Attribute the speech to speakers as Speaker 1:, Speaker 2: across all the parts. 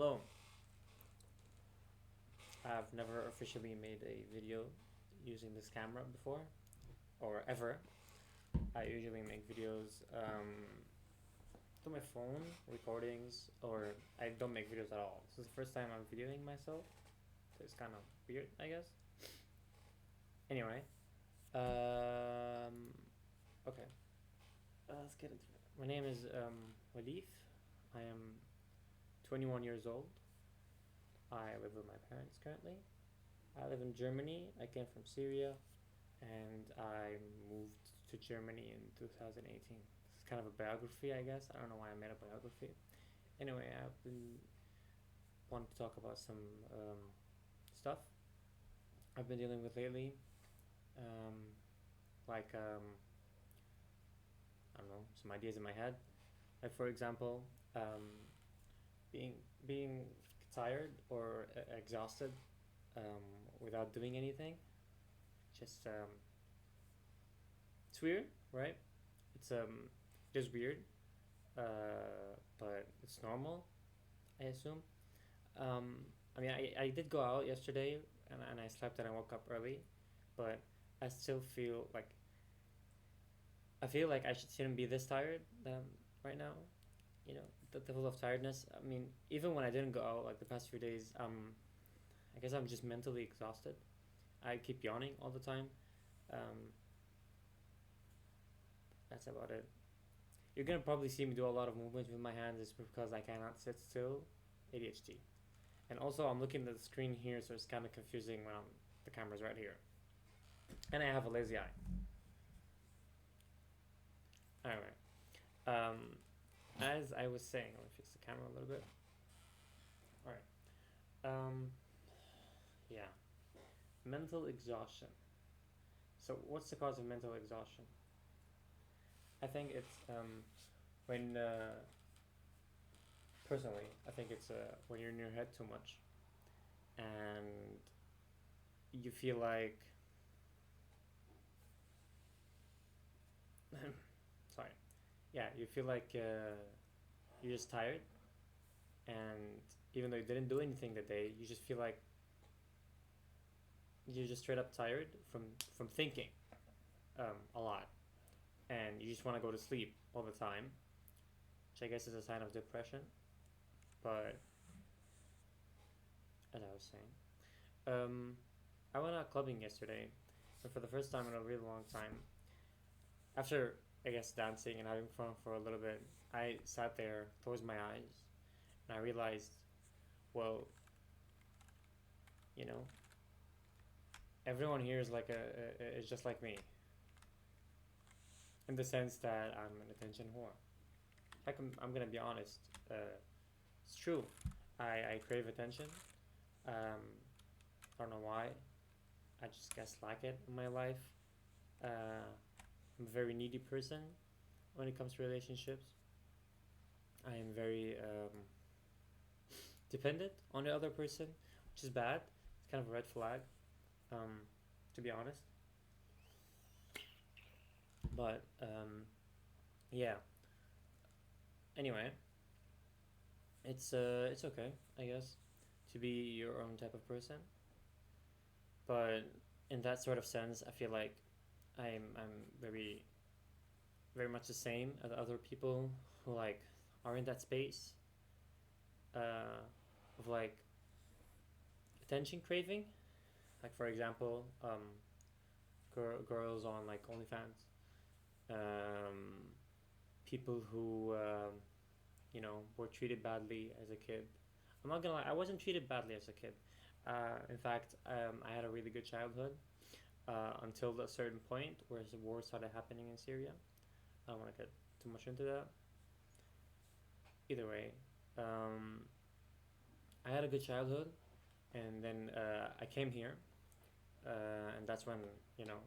Speaker 1: Hello. I've never officially made a video using this camera before or ever. I usually make videos through my phone, recordings, or I don't make videos at all. This is the first time I'm videoing myself, so it's kind of weird, I guess. Anyway, um, okay, let's get into it. My name is Walif. I am 21 years old. I live with my parents currently. I live in Germany. I came from Syria and I moved to Germany in 2018. It's kind of a biography, I guess. I don't know why I made a biography. Anyway, I've been wanting to talk about some stuff I've been dealing with lately. Um, like, I don't know, some ideas in my head. Like, for example, um, being being tired or exhausted um, without doing anything. Just it's weird, right? It's just weird, but it's normal, I assume. I mean, I did go out yesterday and I slept and I woke up early, but I still feel like I shouldn't be this tired right now. You know, the level of tiredness. I mean, even when I didn't go out like the past few days, I guess I'm just mentally exhausted. I keep yawning all the time. Um, that's about it. You're gonna probably see me do a lot of movements with my hands. It's because I cannot sit still. ADHD. And also, I'm looking at the screen here, so it's kind of confusing when the camera's right here. And I have a lazy eye. Anyway, um, as I was saying, let me fix the camera a little bit. All right. Um, yeah. Mental exhaustion. So, what's the cause of mental exhaustion? I think it's when personally, I think it's when you're in your head too much, and you feel like sorry, yeah, you feel like you're just tired, and even though you didn't do anything that day, you just feel like you're just straight up tired from thinking a lot, and you just want to go to sleep all the time, which I guess is a sign of depression. But as I was saying, I went out clubbing yesterday, and for the first time in a really long time, after I guess dancing and having fun for a little bit, I sat there, closed my eyes, and I realized, well, you know, everyone here is is just like me, in the sense that I'm an attention whore. I'm gonna be honest. It's true. I crave attention. I don't know why. I just guess lack it in my life. I'm a very needy person when it comes to relationships. I am very dependent on the other person, which is bad. It's kind of a red flag, um, to be honest. But yeah. Anyway, it's okay, I guess, to be your own type of person. But in that sort of sense, I feel like I'm very much the same as other people who like are in that space uh, of like attention craving. Like for example, girls on like OnlyFans, um, people who were treated badly as a kid. I'm not gonna lie, I wasn't treated badly as a kid. In fact, I had a really good childhood until a certain point where the war started happening in Syria. I don't want to get too much into that. Either way, um, I had a good childhood, and then I came here, and that's when you know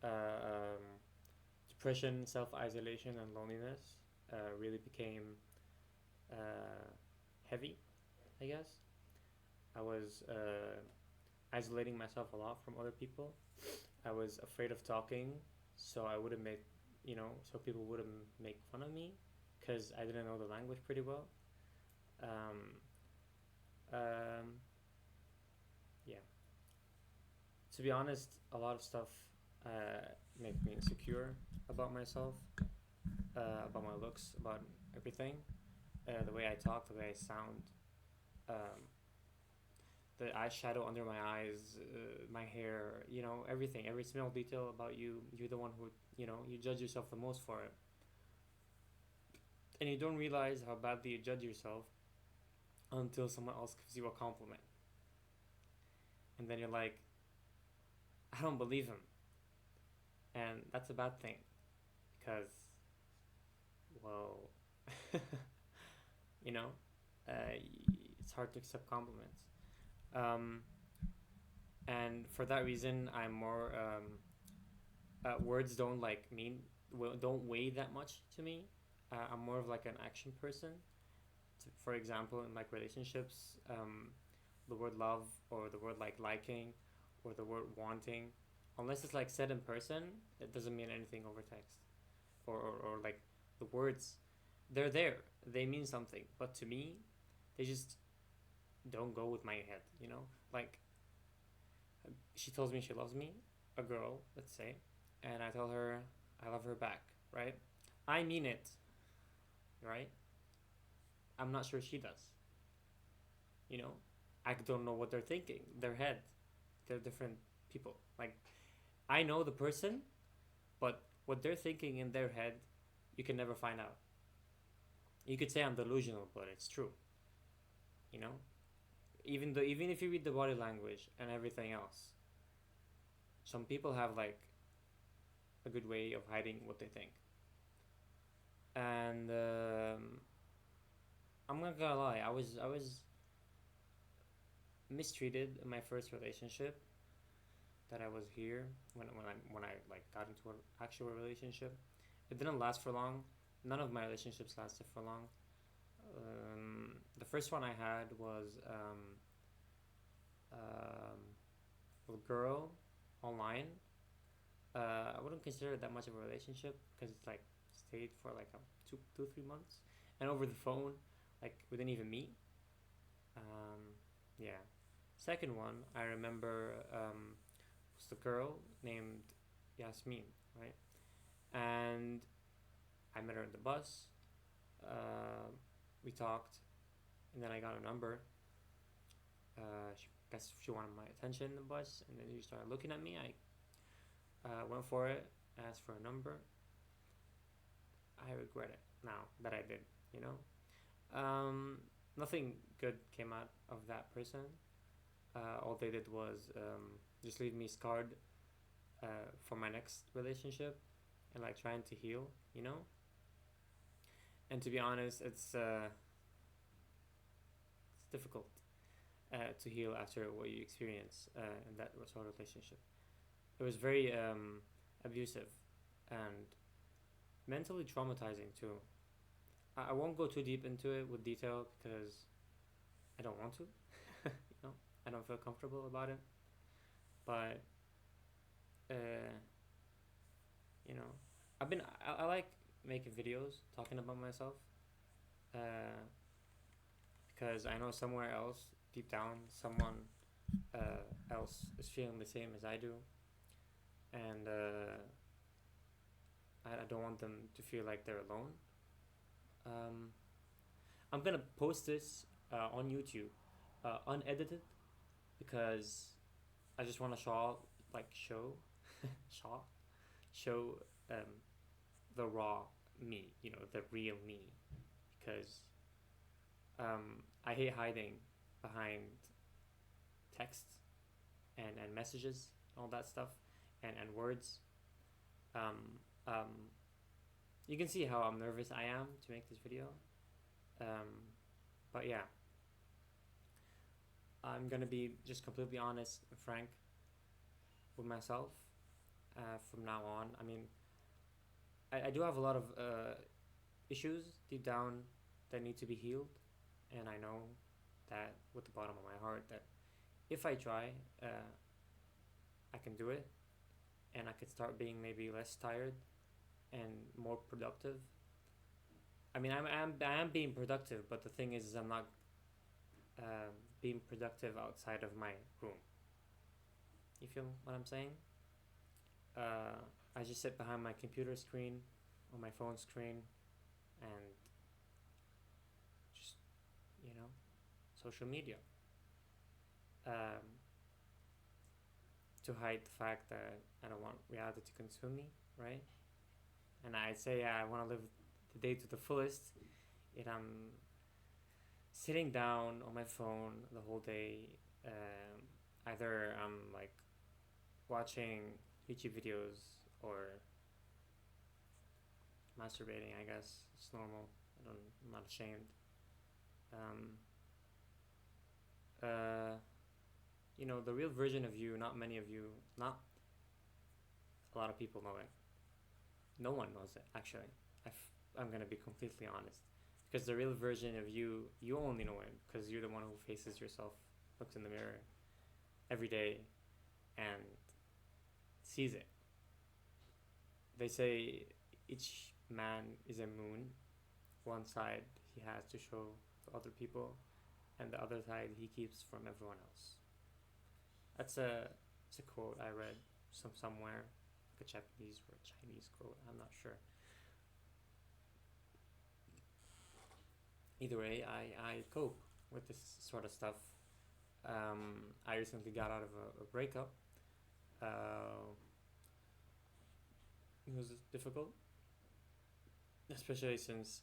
Speaker 1: uh, um, depression, self isolation, and loneliness really became uh, heavy. I guess I was isolating myself a lot from other people. I was afraid of talking, so I wouldn't make so people wouldn't make fun of me because I didn't know the language pretty well. Um, Um, yeah. To be honest, a lot of stuff make me insecure about myself, about my looks, about everything, the way I talk, the way I sound, um, the eyeshadow under my eyes, my hair, everything, every small detail about you. You're the one who, you judge yourself the most for it. And you don't realize how badly you judge yourself until someone else gives you a compliment. And then you're like, I don't believe him. And that's a bad thing because, well, you know, it's hard to accept compliments. Um, and for that reason, I'm more, words don't like mean, don't weigh that much to me. I'm more of like an action person. For example, in like relationships, the word love or the word like liking or the word wanting, unless it's like said in person, it doesn't mean anything over text or like the words. They're there, they mean something, but to me, they just don't go with my head. Like she tells me she loves me, a girl, let's say, and I tell her I love her back, right? I mean it, right? I'm not sure she does. You know, I don't know what they're thinking. Their head, they're different people. Like I know the person, but what they're thinking in their head, you can never find out. You could say I'm delusional, but it's true. You know, even if you read the body language and everything else, some people have like a good way of hiding what they think. And I'm not gonna lie, I was mistreated in my first relationship that I was here when I like got into an actual relationship. It didn't last for long. None of my relationships lasted for long. The first one I had was a girl online. I wouldn't consider it that much of a relationship because it's like stayed for like 2, 3 months, and over the phone, like we didn't even meet. Yeah. Second one I remember was the girl named Yasmin, right? And I met her in the bus. Uh, we talked, and then I got a number. She guess she wanted my attention in the bus, and then she started looking at me. I went for it, asked for a number. I regret it now that I did. You know, nothing good came out of that person. All they did was just leave me scarred for my next relationship and like trying to heal. And to be honest, it's difficult to heal after what you experience in that sort of relationship. It was very abusive and mentally traumatizing too. I won't go too deep into it with detail because I don't want to. I don't feel comfortable about it. But uh, you know, I like making videos talking about myself uh, because I know somewhere else, deep down, someone else is feeling the same as I do, and I don't want them to feel like they're alone. Um, I'm gonna post this on YouTube, unedited, because I just want to show, show um, the raw me, the real me, because I hate hiding behind text and messages, all that stuff, and words. Um, um, you can see how I'm nervous I am to make this video. Um, but yeah, I'm gonna be just completely honest and frank with myself from now on. I mean, I do have a lot of issues deep down that need to be healed, and I know that with the bottom of my heart that if I try, I can do it, and I could start being maybe less tired and more productive. I mean, I am being productive, but the thing is I'm not being productive outside of my room. You feel what I'm saying? uh, I just sit behind my computer screen or my phone screen and just, you know, social media, um, to hide the fact that I don't want reality to consume me, right? And I say I want to live the day to the fullest, and I'm sitting down on my phone the whole day. Either I'm like watching YouTube videos or masturbating. I guess it's normal. I'm not ashamed. Um, uh, the real version of you. Not many of you. Not a lot of people know it. No one knows it actually. I'm gonna be completely honest, because the real version of you, you only know it because you're the one who faces yourself, looks in the mirror every day, and sees it. They say each man is a moon. One side he has to show to other people, and the other side he keeps from everyone else. That's a quote I read somewhere, like a Japanese or a Chinese quote. I'm not sure. Either way, I cope with this sort of stuff. I recently got out of a breakup. Uh, it was difficult, especially since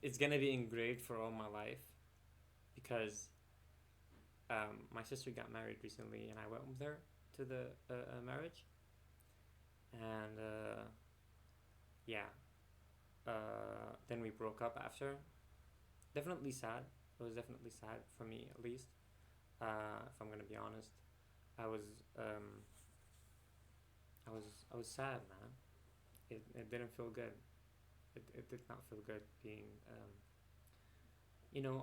Speaker 1: it's gonna be engraved for all my life, because my sister got married recently and I went with her to the marriage, and yeah, then we broke up after. Definitely sad. It was definitely sad for me, at least. If I'm gonna be honest, I was um, I was sad, man. It didn't feel good. It did not feel good being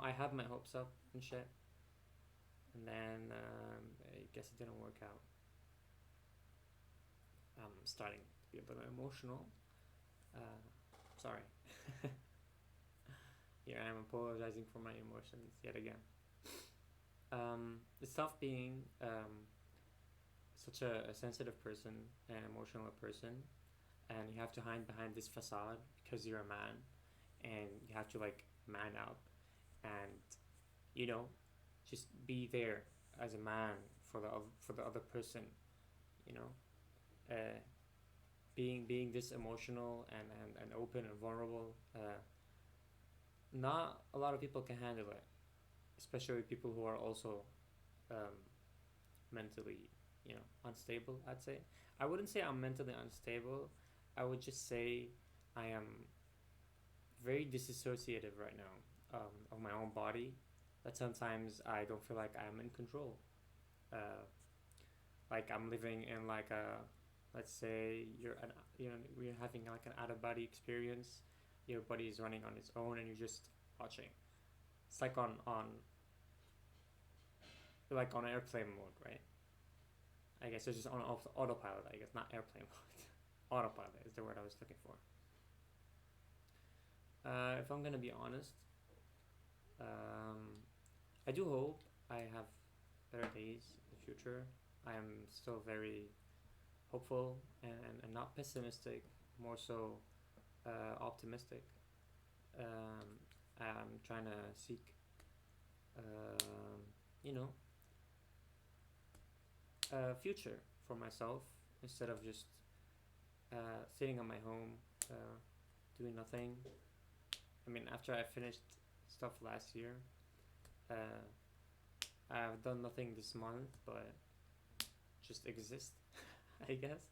Speaker 1: I had my hopes up and shit, and then I guess it didn't work out. I'm starting to be a little emotional. Uh, Sorry. Here I am apologizing for my emotions yet again. It's tough being such a sensitive person, an emotional person, and you have to hide behind this facade because you're a man, and you have to like man up and you know just be there as a man for the other person. You know, uh, being this emotional and open and vulnerable. Not a lot of people can handle it, especially people who are also um, mentally, unstable. I'd say I wouldn't say I'm mentally unstable. I would just say I am very disassociative right now, of my own body. That sometimes I don't feel like I'm in control. Uh, like I'm living in like a, let's say we're having like an out of body experience. Your body is running on its own, and you're just watching. It's like on airplane mode, right? I guess it's just on autopilot. I guess not airplane mode. Autopilot is the word I was looking for. If I'm gonna be honest, um, I do hope I have better days in the future. I am still very hopeful and not pessimistic, more so optimistic. I'm trying to seek, um, you know, a future for myself instead of just sitting on my home, uh, doing nothing. I mean, after I finished stuff last year, uh, I've done nothing this month, but just exist, I guess.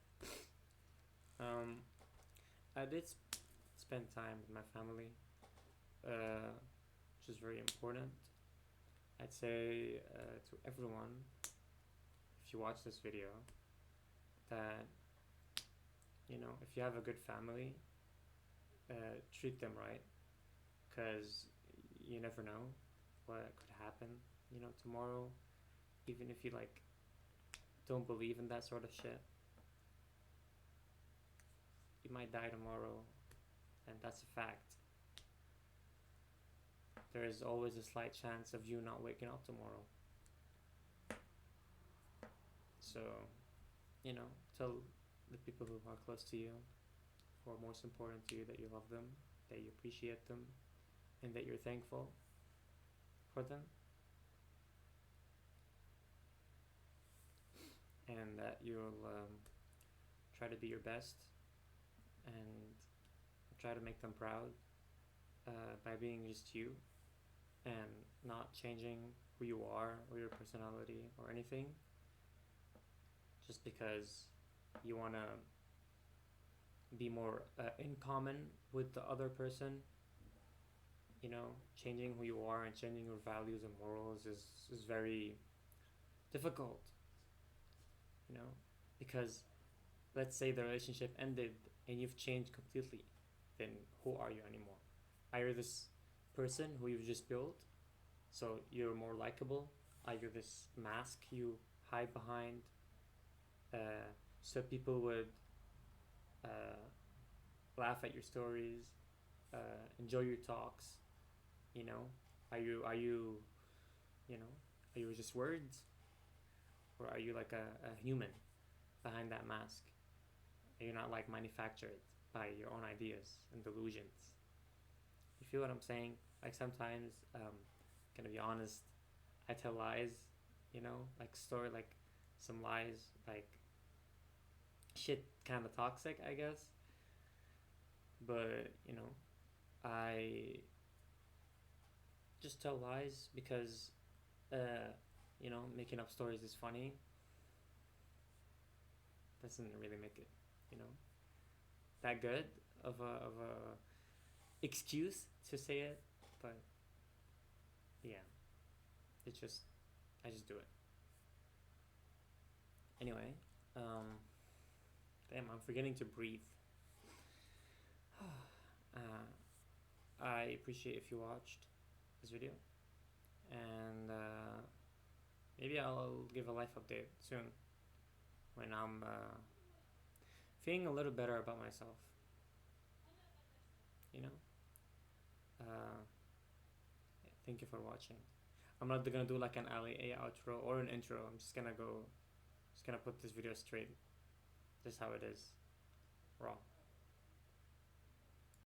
Speaker 1: Um, I did spend time with my family, which is very important. I'd say to everyone, if you watch this video, that if you have a good family, treat them right, because you never know what could happen. Tomorrow, even if you like don't believe in that sort of shit, you might die tomorrow, and that's a fact. there is always a slight chance of you not waking up tomorrow. So, you know, tell the people who are close to you, who are most important to you, that you love them, that you appreciate them, and that you're thankful for them, and that you'll try to be your best and try to make them proud by being just you and not changing who you are or your personality or anything just because you want to be more in common with the other person. You know, changing who you are and changing your values and morals is very difficult, you know, because let's say the relationship ended and you've changed completely, then who are you anymore? Are you this person who you've just built so you're more likable? Are you this mask you hide behind so people would uh, laugh at your stories, enjoy your talks? You know, are you you know are you just words, or are you like a human behind that mask? Are you not like manufactured by your own ideas and delusions? You feel what I'm saying? Like sometimes, gonna be honest, I tell lies, like story, like some lies, like shit, kind of toxic, I guess. But I just tell lies because, making up stories is funny. Doesn't really make it, you know, that good of a excuse to say it. But yeah, it's just I just do it anyway. Um, damn, I'm forgetting to breathe. uh, I appreciate if you watched this video, and maybe I'll give a life update soon when I'm feeling a little better about myself. You know. Thank you for watching. I'm not gonna do like an a outro or an intro. I'm just gonna put this video straight. Just how it is, raw.